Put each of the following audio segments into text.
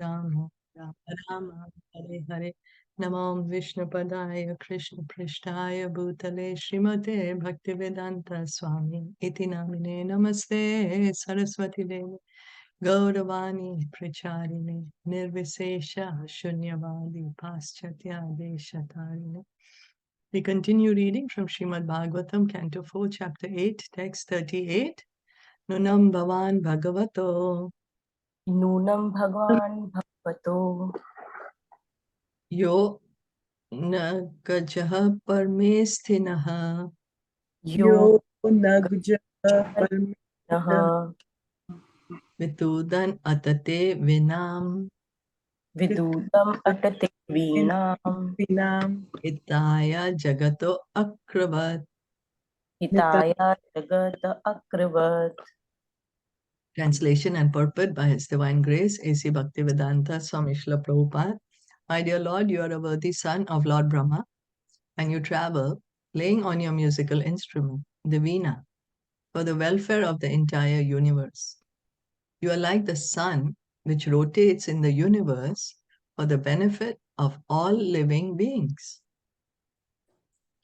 Rama Rama Rama Hare Hare Namam Vishnupadaya Krishna Prishtaya Bhutale Srimate Bhaktivedanta Swami Iti Namine Namaste Saraswati Devi Gauravani Pracharine Nirvisesha Shunyavadi Paschatya Deshatarine. We continue reading from Srimad Bhagavatam, Canto 4, Chapter 8, Text 38. Nunam Bhavan Bhagavato Nunam Bhagwan Bhagavato Yo न गजः परमे स्थिनः Yo Nagja Naha विदुदन् अतते विनाम Vidutam Atate Vinam Vinam हिताय जगतो अक्रवत्. Hitaya Jagata Akravat. Translation and purport by His Divine Grace A.C. Bhaktivedanta Swami Srila Prabhupada. My dear Lord, you are a worthy son of Lord Brahma, and you travel playing on your musical instrument, the veena, for the welfare of the entire universe. You are like the sun which rotates in the universe for the benefit of all living beings.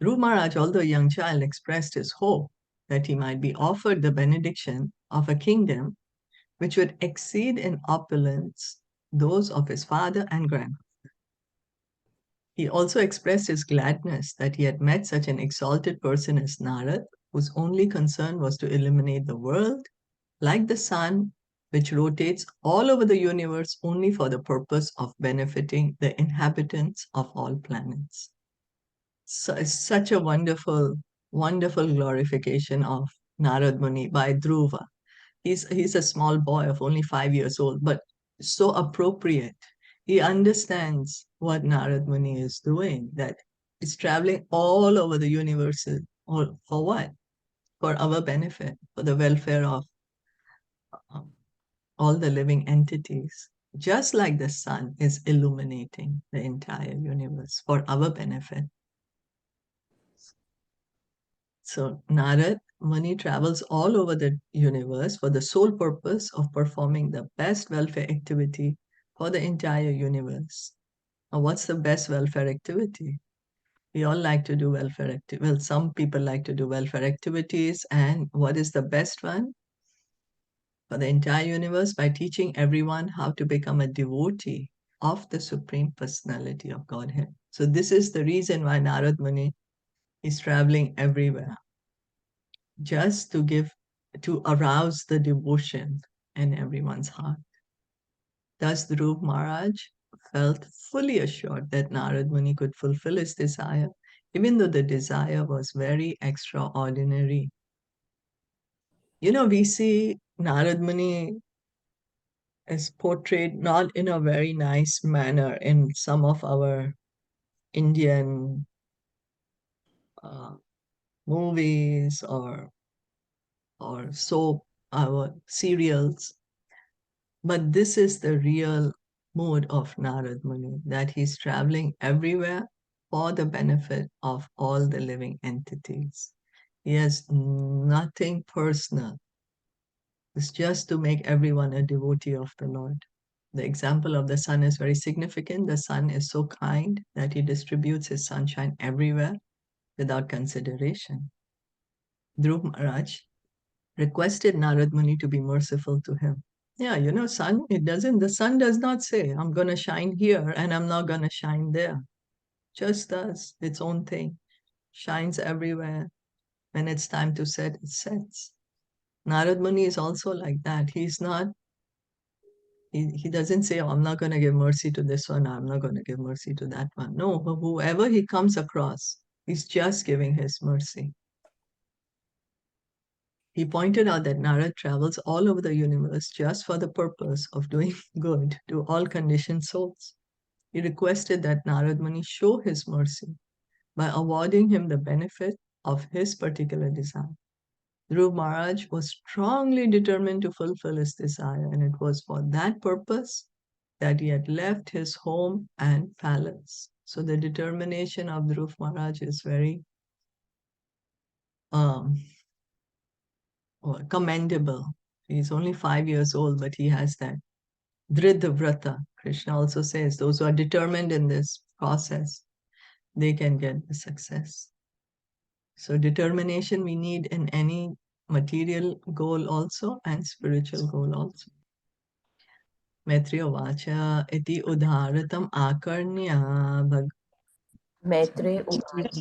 Dhruv Maharaj, although a young child, expressed his hope that he might be offered the benediction of a kingdom which would exceed in opulence those of his father and grandfather. He also expressed his gladness that he had met such an exalted person as Narad, whose only concern was to illuminate the world, like the sun, which rotates all over the universe only for the purpose of benefiting the inhabitants of all planets. So it's such a wonderful, wonderful glorification of Narad Muni by Dhruva. He's a small boy of only 5 years old, but so appropriate. He understands what Narad Muni is doing, that he's traveling all over the universe. For what? For our benefit, for the welfare of all the living entities, just like the sun is illuminating the entire universe for our benefit. So Narad Muni travels all over the universe for the sole purpose of performing the best welfare activity for the entire universe. Now, what's the best welfare activity? We all like to do welfare activities. Well, some people like to do welfare activities. And what is the best one? For the entire universe, by teaching everyone how to become a devotee of the Supreme Personality of Godhead. So this is the reason why Narad Muni is traveling everywhere, just to arouse the devotion in everyone's heart. Thus Dhruv Maharaj felt fully assured that Narad Muni could fulfill his desire, even though the desire was very extraordinary. We see Narad Muni is portrayed not in a very nice manner in some of our Indian movies or soap, our serials. But this is the real mood of Narad Muni, that he's traveling everywhere for the benefit of all the living entities. He has nothing personal. It's just to make everyone a devotee of the Lord. The example of the sun is very significant. The sun is so kind that he distributes his sunshine everywhere without consideration. Dhruv Maharaj requested Narad Muni to be merciful to him. Yeah, the sun does not say, I'm going to shine here and I'm not going to shine there. Just does its own thing, shines everywhere. When it's time to set, it sets. Narad Muni is also like that. He doesn't say, I'm not going to give mercy to this one, I'm not going to give mercy to that one. No, whoever he comes across, he's just giving his mercy. He pointed out that Narad travels all over the universe just for the purpose of doing good to all conditioned souls. He requested that Narad Muni show his mercy by awarding him the benefit of his particular desire. Dhruv Maharaj was strongly determined to fulfill his desire, and it was for that purpose that he had left his home and palace. So the determination of Dhruv Maharaj is very commendable. He's only 5 years old, but he has that Dridha Vrata, Krishna also says those who are determined in this process, they can get the success. So determination we need in any material goal also and spiritual goal also. Maitreya Vacha iti udharatam akarnya मैत्रे उवाच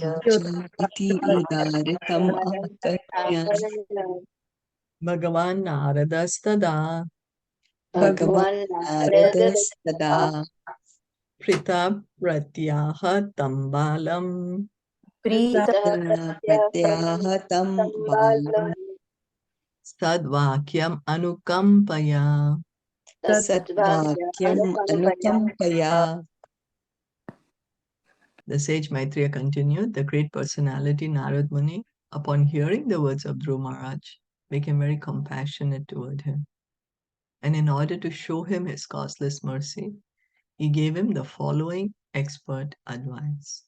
इति उदारितम् आकर्ण्य Bhagavan Naradastada भगवान् नारदस्तदा Prita Pratyaha Tambalam प्रीत प्रत्याहतं बालं Sadvakyam Anukampaya. सद्वाक्यम् अनुकम्पया. The sage Maitreya continued, the great personality Narad Muni, upon hearing the words of Dhruv Maharaj, became very compassionate toward him. And in order to show him his causeless mercy, he gave him the following expert advice.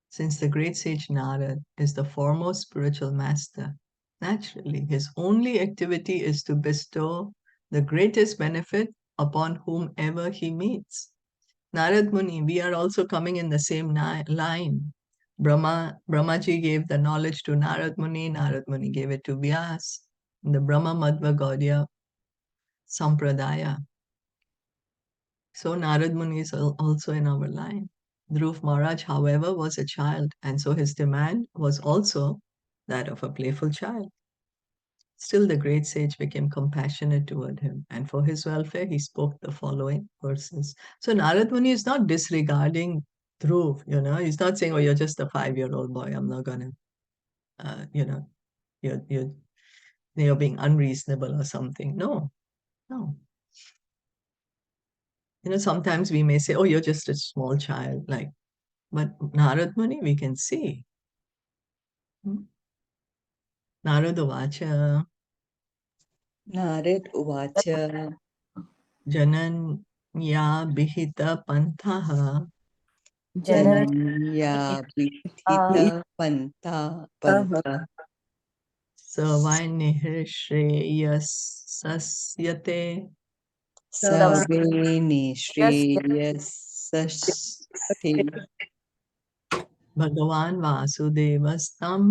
Since the great sage Narad is the foremost spiritual master, naturally his only activity is to bestow the greatest benefit upon whomever he meets. Narad Muni, we are also coming in the same line. Brahmaji gave the knowledge to Narad Muni gave it to Vyas, in the Brahma Madhva Gaudiya Sampradaya. So Narad Muni is also in our line. Dhruv Maharaj, however, was a child, and so his demand was also that of a playful child. Still, the great sage became compassionate toward him, and for his welfare, he spoke the following verses. So Narad Muni is not disregarding Dhruv, he's not saying, oh, you're just a 5-year-old boy, I'm not gonna, you're being unreasonable or something. No, no. Sometimes we may say, oh, you're just a small child, but Narad Muni, we can see. Narada Vacha Narad उवाच Jananya Bihita Pantaha जनन्या विहित पन्था Savainihir Shreyasasayate सवेने श्रेयसस्ते Bhagavan Vasudevastam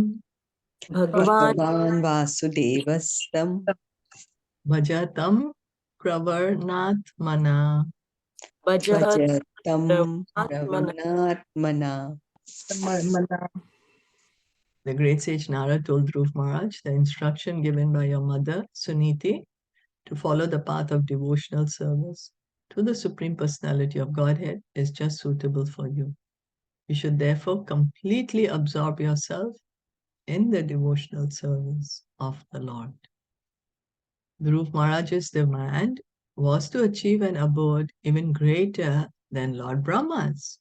भगवान भगवान् वासुदेवस्तं Bhajatam Pravarnatmana. भजहत भजतं आत्मना रवनात्मना. The great sage Nara told Dhruv Maharaj, the instruction given by your mother, Suniti, to follow the path of devotional service to the Supreme Personality of Godhead is just suitable for you. You should therefore completely absorb yourself in the devotional service of the Lord. Dhruv Maharaj's demand was to achieve an abode even greater than Lord Brahma's.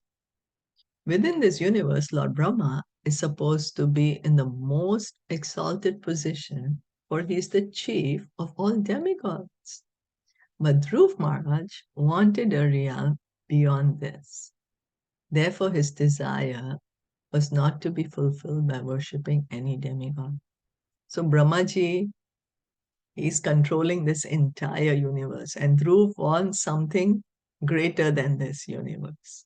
Within this universe, Lord Brahma is supposed to be in the most exalted position, for he is the chief of all demigods. But Dhruv Maharaj wanted a realm beyond this. Therefore, his desire was not to be fulfilled by worshipping any demigod. So Brahmaji is controlling this entire universe, and Dhruv wants something greater than this universe.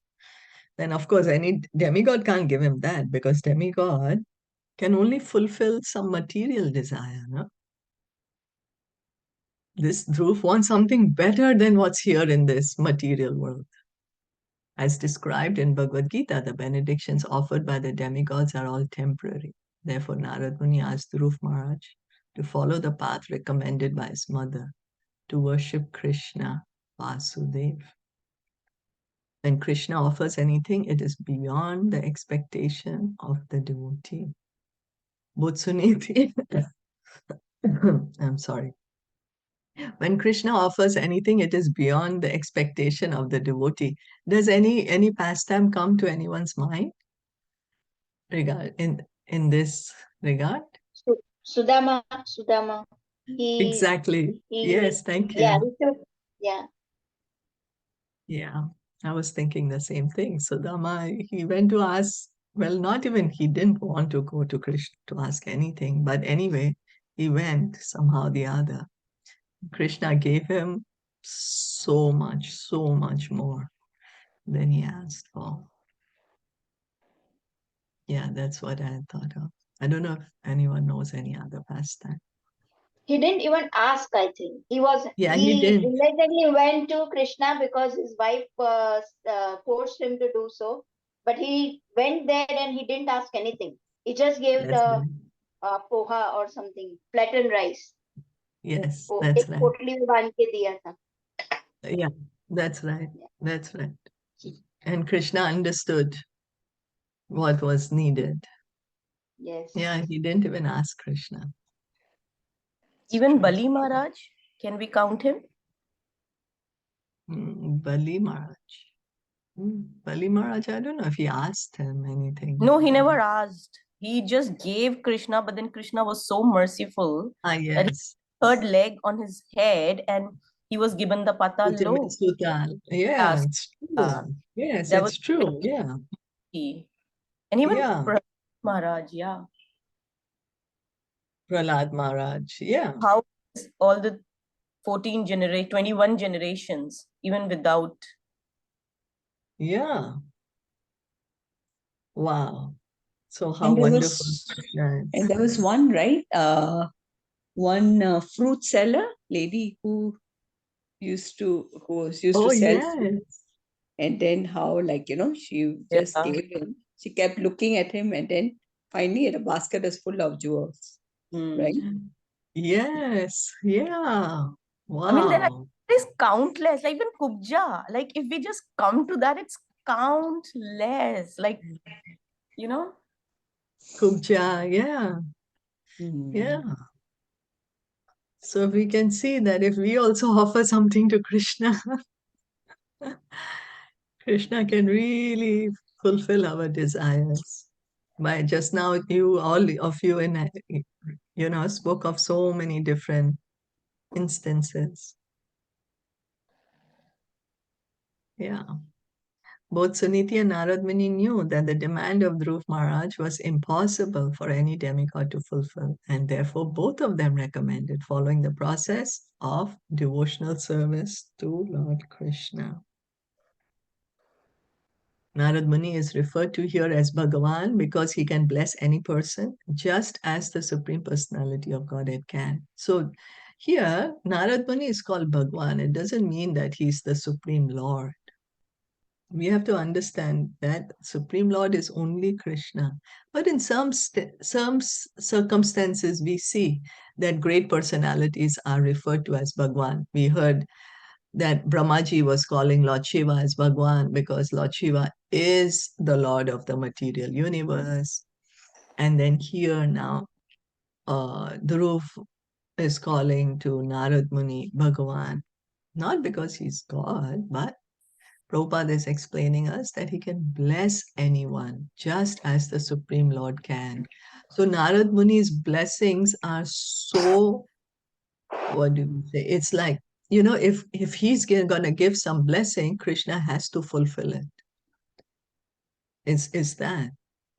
Then, of course, any demigod can't give him that, because demigod can only fulfill some material desire. No? This Dhruv wants something better than what's here in this material world. As described in Bhagavad Gita, the benedictions offered by the demigods are all temporary. Therefore, Narad Muni asked Dhruv Maharaj to follow the path recommended by his mother, to worship Krishna, Vasudeva. When Krishna offers anything, it is beyond the expectation of the devotee. Bhutsuniti. I'm sorry. When Krishna offers anything, it is beyond the expectation of the devotee. Does any pastime come to anyone's mind in this regard? Sudama. Exactly. Yes, thank Yeah, you. yeah. Yeah, I was thinking the same thing. Sudama, he went to ask, well, not even he didn't want to go to Krishna to ask anything, but anyway, he went somehow or the other. Krishna gave him so much more than he asked for. Yeah, that's what I had thought of. I don't know if anyone knows any other pastime. He didn't even ask, I think. Yeah, he He did. immediately went to Krishna because his wife forced him to do so. But he went there and he didn't ask anything. He just gave That's the right. poha or something, flattened rice. Yes, वो that's एक right. पोटली में बांध के दिया था. Yeah, that's right. Yeah. That's right. And Krishna understood what was needed. Yes. Yeah, he didn't even ask Krishna. It's Even true. Bali Maharaj, can we count him? Bali Maharaj. Bali Maharaj, I don't know if he asked him anything. No, he never asked. He just gave Krishna, but then Krishna was so merciful that he Yes. third leg on his head and he was given the Put him in patalo. Sutal. Yeah, Yes, it's true. Yes, that was it's true. Yeah. key. And even Yeah. Prahlad Maharaj, yeah. Prahlad Maharaj. Yeah. How is all the 21 generations, even without. Yeah. Wow. So how And there wonderful was, Krishna and is. there was one, right? One fruit seller lady who was used Oh, to sell yes. fruit. And then how, like, she just Yeah. gave him, she kept looking at him, and then finally the basket is full of jewels, right? Yes. Yeah. I mean, there Wow. is countless, like even Kubja. Like if we just come to that, it's countless. Like, you know, Kubja. Yeah. Yeah. So we can see that if we also offer something to Krishna, Krishna can really fulfill our desires. By just now, all of you, spoke of so many different instances. Yeah. Both Suniti and Narad Muni knew that the demand of Dhruv Maharaj was impossible for any demigod to fulfill, and therefore both of them recommended following the process of devotional service to Lord Krishna. Narad Muni is referred to here as Bhagavan because he can bless any person just as the Supreme Personality of Godhead can. So here, Narad Muni is called Bhagavan. It doesn't mean that he's the Supreme Lord. We have to understand that Supreme Lord is only Krishna. But in some circumstances, we see that great personalities are referred to as Bhagwan. We heard that Brahmaji was calling Lord Shiva as Bhagwan because Lord Shiva is the Lord of the material universe. And then here now, Dhruv is calling to Narad Muni Bhagavan, not because he's God, but Prabhupada is explaining us that he can bless anyone just as the Supreme Lord can. So Narad Muni's blessings are so, what do we say? It's like, if he's going to give some blessing, Krishna has to fulfill it. It's that.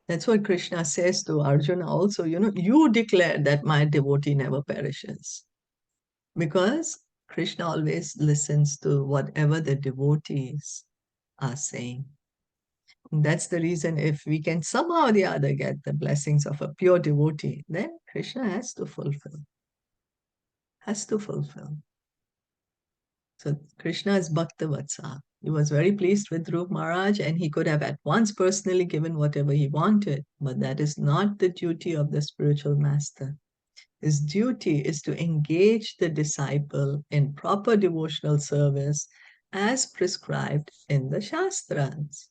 That's what Krishna says to Arjuna also, you declare that my devotee never perishes. Because Krishna always listens to whatever the devotees are saying. That's the reason if we can somehow or the other get the blessings of a pure devotee, then Krishna has to fulfill. Has to fulfill. So Krishna is Bhakta Vatsa. He was very pleased with Dhruv Maharaj and he could have at once personally given whatever he wanted, but that is not the duty of the spiritual master. His duty is to engage the disciple in proper devotional service as prescribed in the Shastras.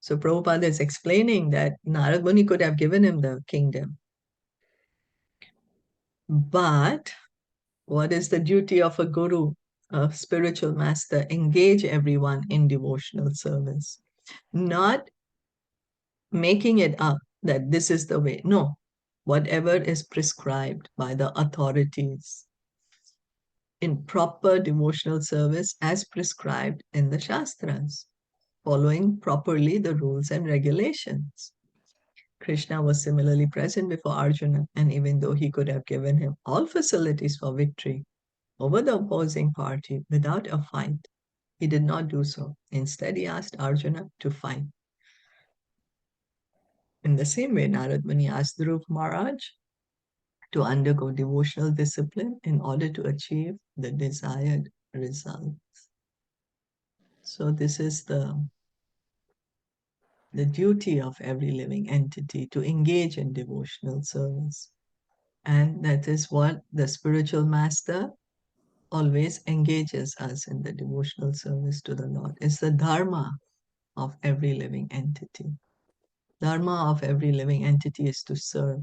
So Prabhupada is explaining that Narad Muni could have given him the kingdom. But what is the duty of a guru, a spiritual master? Engage everyone in devotional service. Not making it up that this is the way. No, whatever is prescribed by the authorities in proper devotional service as prescribed in the Shastras, following properly the rules and regulations. Krishna was similarly present before Arjuna, and even though he could have given him all facilities for victory, over the opposing party without a fight. He did not do so. Instead, he asked Arjuna to fight. In the same way, Narad Muni asked Dhruv Maharaj to undergo devotional discipline in order to achieve the desired results. So this is the duty of every living entity, to engage in devotional service. And that is what the spiritual master always engages us in, the devotional service to the Lord. It's the dharma of every living entity. Dharma of every living entity is to serve.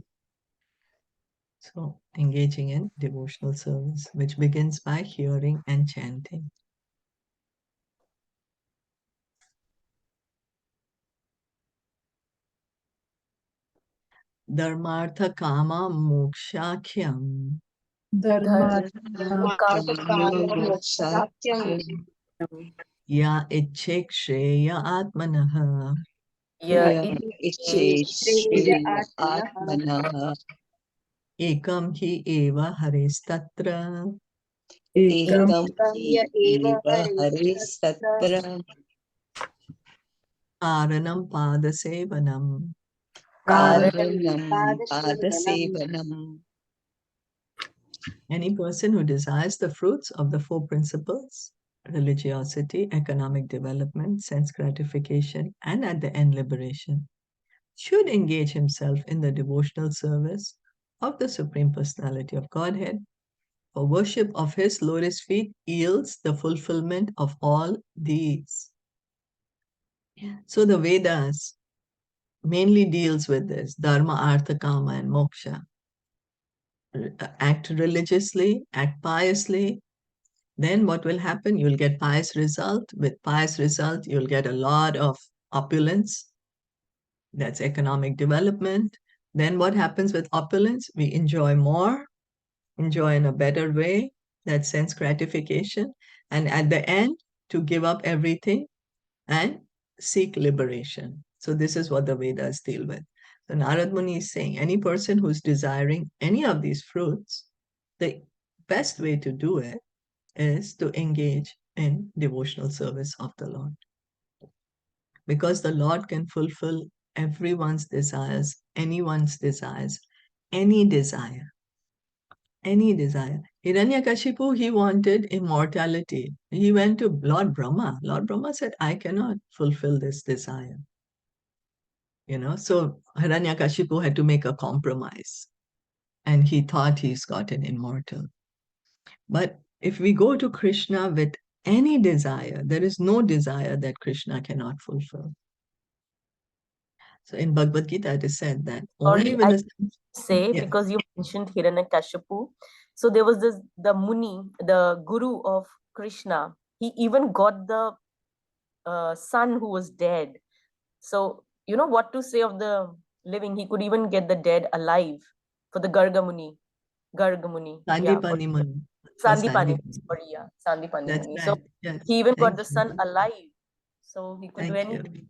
So engaging in devotional service, which begins by hearing and chanting. Dharmartha kama mokshakhyam ya ichchek shreya atmanah ekam hi eva haristatra karanam padasevanam. Any person who desires the fruits of the four principles, religiosity, economic development, sense gratification, and at the end liberation, should engage himself in the devotional service of the Supreme Personality of Godhead, for worship of his lotus feet yields the fulfillment of all these. So the Vedas mainly deals with this, dharma, artha, kama, and moksha. Act religiously, act piously, then what will happen? You'll get pious result. With pious result, you'll get a lot of opulence. That's economic development. Then what happens with opulence? We enjoy more, enjoy in a better way. That's sense gratification. And at the end, to give up everything and seek liberation. So this is what the Vedas deal with. So Narad Muni is saying any person who's desiring any of these fruits, the best way to do it is to engage in devotional service of the Lord. Because the Lord can fulfill everyone's desires, anyone's desires, any desire. Any desire. Hiranyakashipu, he wanted immortality. He went to Lord Brahma. Lord Brahma said, I cannot fulfill this desire. So Hiranyakashipu had to make a compromise. And he thought he's gotten immortal. But if we go to Krishna with any desire, there is no desire that Krishna cannot fulfill. So in Bhagavad Gita, it is said that only when because you mentioned Hiranyakashipu. So there was the Muni, the guru of Krishna. He even got the son who was dead. So you know what to say of the living. He could even get the dead alive for the Garga Muni. Sandipani Muni. Sandipani, Sandipani That's Muni. right. So yes. he even got the son alive. So he could do Thank anything. you.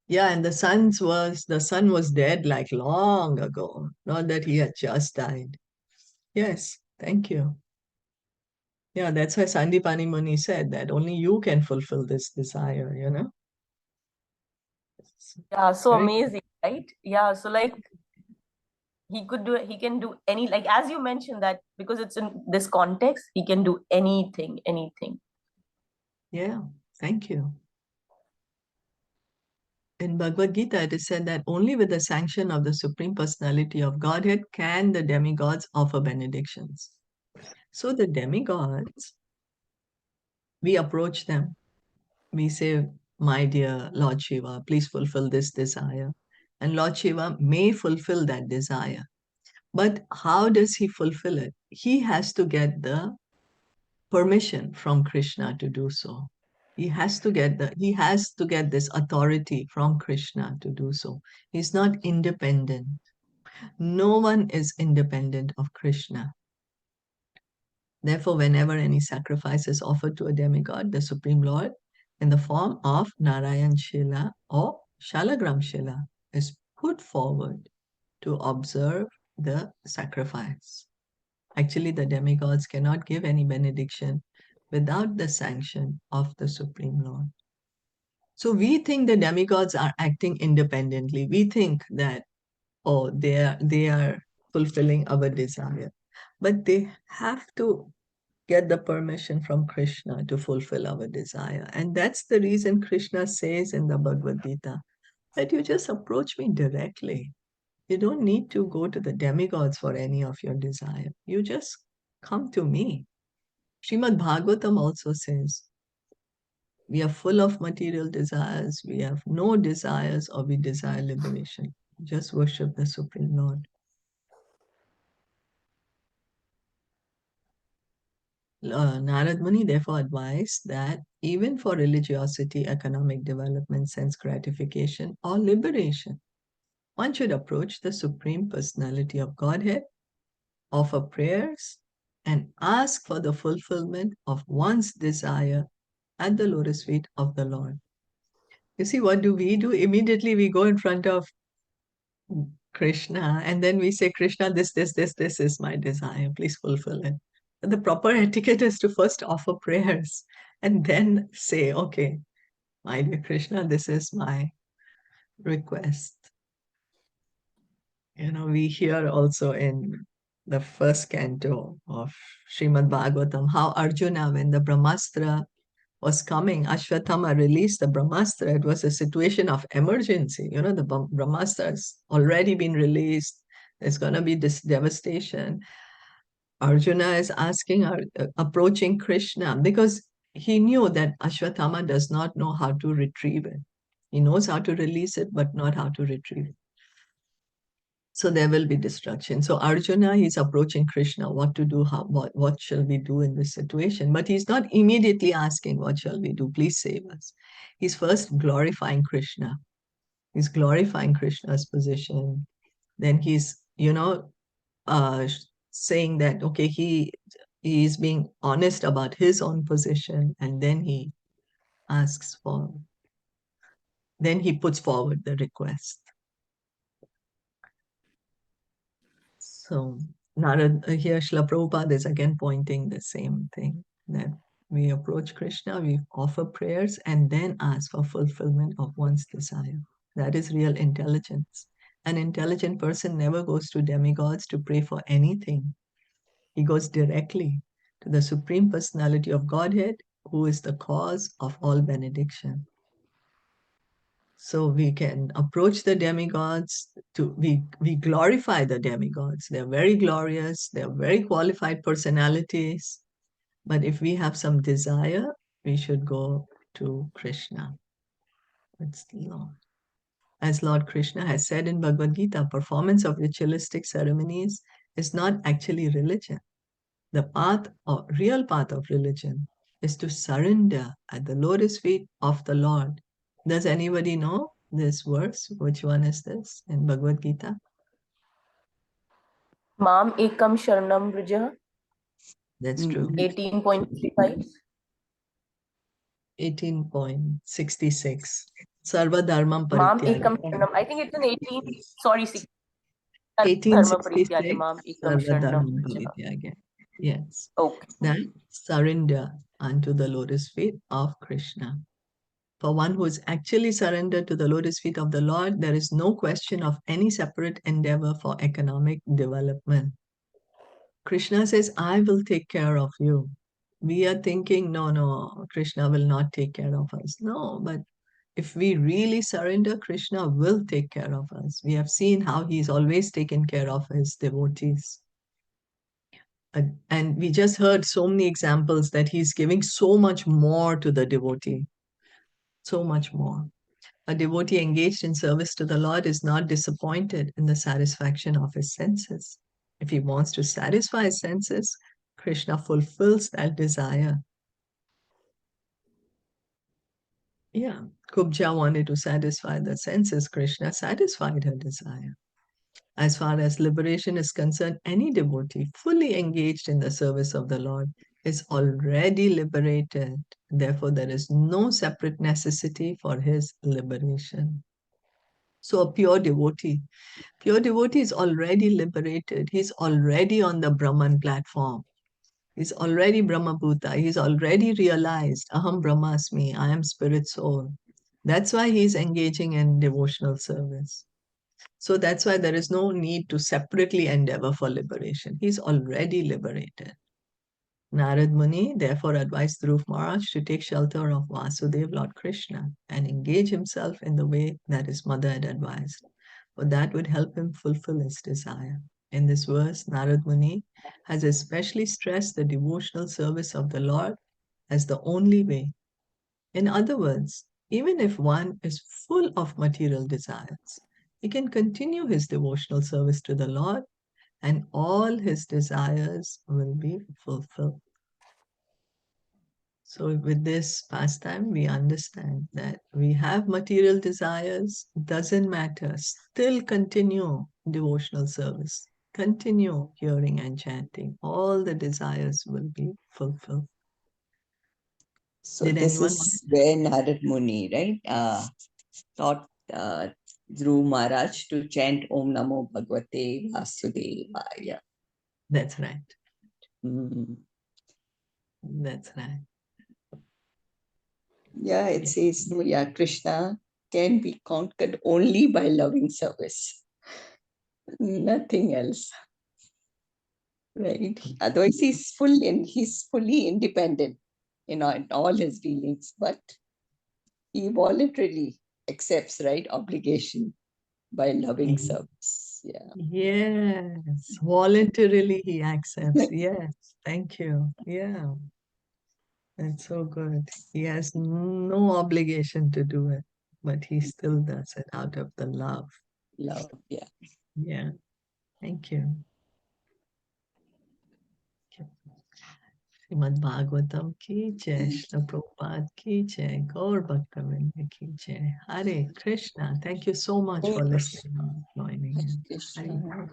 Yeah, and the son was dead like long ago, not that he had just died. Yes, thank you. Yeah, that's why Sandipani Muni said that only you can fulfill this desire, Yeah, so Very amazing, right? Yeah, so like he can do any, like as you mentioned that because it's in this context, he can do anything. Yeah, thank you. In Bhagavad Gita, it is said that only with the sanction of the Supreme Personality of Godhead can the demigods offer benedictions. So the demigods, we approach them. We say, my dear Lord Shiva, please fulfill this desire. And Lord Shiva may fulfill that desire. But how does he fulfill it? He has to get the permission from Krishna to do so. He has to get this authority from Krishna to do so. He's not independent. No one is independent of Krishna. Therefore, whenever any sacrifice is offered to a demigod, the Supreme Lord, in the form of Narayan Shila or Shalagram Shila, is put forward to observe the sacrifice. Actually, the demigods cannot give any benediction without the sanction of the Supreme Lord. So we think the demigods are acting independently. We think that, oh, they are fulfilling our desire. But they have to get the permission from Krishna to fulfill our desire. And that's the reason Krishna says in the Bhagavad Gita that you just approach me directly. You don't need to go to the demigods for any of your desire. You just come to me. Srimad Bhagavatam also says, we are full of material desires, we have no desires, or we desire liberation. Just worship the Supreme Lord. Narad Muni therefore advised that even for religiosity, economic development, sense gratification, or liberation, one should approach the Supreme Personality of Godhead, offer prayers, and ask for the fulfillment of one's desire at the lotus feet of the Lord. You see, what do? Immediately we go in front of Krishna and then we say, Krishna, this is my desire. Please fulfill it. The proper etiquette is to first offer prayers and then say, okay, my dear Krishna, this is my request. We hear also in the first canto of Srimad Bhagavatam how Arjuna, when the Brahmastra was coming, Ashwatthama released the Brahmastra. It was a situation of emergency. The Brahmastra has already been released. There's going to be this devastation. Arjuna is approaching Krishna because he knew that Ashwatthama does not know how to retrieve it. He knows how to release it, but not how to retrieve it. So there will be destruction. So Arjuna, he's approaching Krishna, what to do, what shall we do in this situation? But he's not immediately asking, what shall we do? Please save us. He's first glorifying Krishna. He's glorifying Krishna's position. Then he's, saying that, okay, he is being honest about his own position. And then he puts forward the request. So Narad, here Srila Prabhupada is again pointing the same thing, that we approach Krishna, we offer prayers, and then ask for fulfillment of one's desire. That is real intelligence. An intelligent person never goes to demigods to pray for anything. He goes directly to the Supreme Personality of Godhead, who is the cause of all benediction. So we can approach the demigods, we glorify the demigods. They're very glorious, they're very qualified personalities. But if we have some desire, we should go to Krishna. That's the law. As Lord Krishna has said in Bhagavad Gita, performance of ritualistic ceremonies is not actually religion. The real path of religion is to surrender at the lotus feet of the Lord. Does anybody know this verse? Which one is this in Bhagavad Gita? Mam ekam sharanam vraja. That's true. 18.65. 18.66. Sarva dharmam Mam parityaja. ekam sharanam. I think it's an 18. Sorry, 1866. Mam ekam Sarva sharanam dharmam vraja. parityaja. Yes. Okay. That surrender unto the lotus feet of Krishna. For one who is actually surrendered to the lotus feet of the Lord, there is no question of any separate endeavor for economic development. Krishna says, I will take care of you. We are thinking, no, Krishna will not take care of us. No, but if we really surrender, Krishna will take care of us. We have seen how he's always taken care of his devotees. And we just heard so many examples that he's giving so much more to the devotee. So much more. A devotee engaged in service to the Lord is not disappointed in the satisfaction of his senses. If he wants to satisfy his senses, Krishna fulfills that desire. Yeah, Kubja wanted to satisfy the senses. Krishna satisfied her desire. As far as liberation is concerned, any devotee fully engaged in the service of the Lord is already liberated. Therefore, there is no separate necessity for his liberation. So a pure devotee is already liberated. He's already on the Brahman platform. He's already Brahmabhuta. He's already realized Aham Brahmasmi, I am spirit soul. That's why he's engaging in devotional service. So that's why there is no need to separately endeavor for liberation. He's already liberated. Narad Muni therefore advised Dhruv Maharaj to take shelter of Vasudev, Lord Krishna, and engage himself in the way that his mother had advised, for that would help him fulfill his desire. In this verse, Narad Muni has especially stressed the devotional service of the Lord as the only way. In other words, even if one is full of material desires, he can continue his devotional service to the Lord and all his desires will be fulfilled. So, with this pastime, we understand that we have material desires, doesn't matter, still continue devotional service, continue hearing and chanting. All the desires will be fulfilled. So Did this anyone is where Narad Muni, right, taught Dhruv Maharaj to chant Om Namo Bhagavate Vasudevaya. That's right. Mm. That's right. Yeah, it says, no, yeah, Krishna can be conquered only by loving service. Nothing else. Right. Otherwise, he's fully independent in all his dealings, but he voluntarily accepts, right, obligation by loving service. Yeah. Yes, voluntarily he accepts. Yes, thank you. Yeah, that's so good. He has no obligation to do it, but he still does it out of the love. Love, yeah. Yeah, thank you. Srimad Bhagavatam ki jai, Srila Prabhupada ki jai, Gaur Bhaktavinda ki jai. Hare Krishna. Thank you so much for listening and joining in. Hare Krishna.